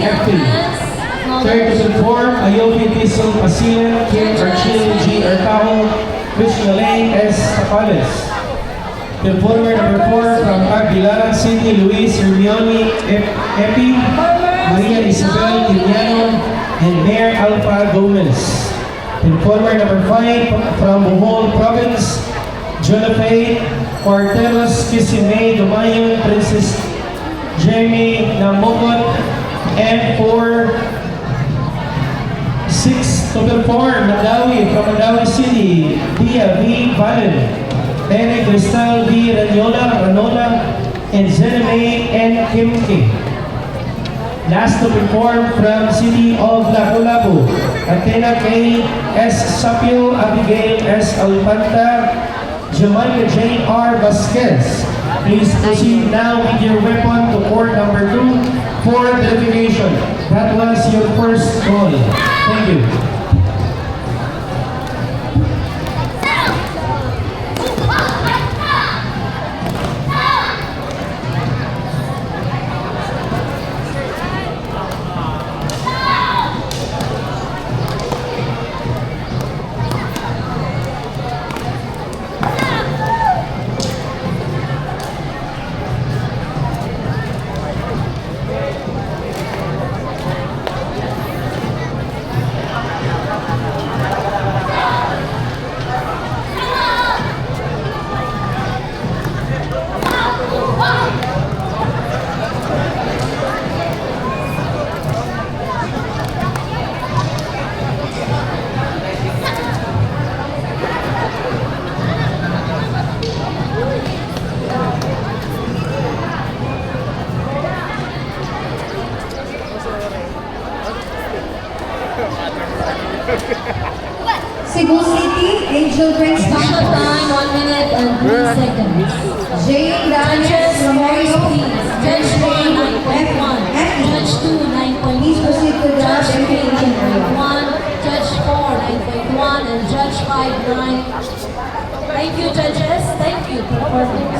FP. Third to perform, Ayobi Tison Pasilan, Kim Archil G. Arcajo, Krishna Lane S. Tapales. Performer number 4 from Aguilaran City, Luis Hermione Epi, Maria Isabel Quiniano, and Mayor Alpha Gomez. Performer number 5 from Bohol Province, Jonathan Quarteros Kisime Dumayon, Princess Jamie Namokot, and 6 to perform, Mandawi from Mandawi City, Dia V. Valen, Tere Cristal V. Ranola, and Zeneme N. Kimke. Last to perform from City of Lapu-Lapu, Athena K. S. Sapio, Abigail S. Alpanta, Jamaica J. R. Vasquez. Please proceed now with your weapon to court number 2 for verification. That was your first call. Thank you. Cebu City, Angel Brings Official time, 1 minute and 3 seconds. Jane Daniels Judges, Memorial, please. Judge 1, 9.1. Judge 2, 9.2. Please proceed to the Judge 3, verification area. 9.1. Judge 4, 9.1. And Judge 5, 9. Thank you, judges. Thank you, performance.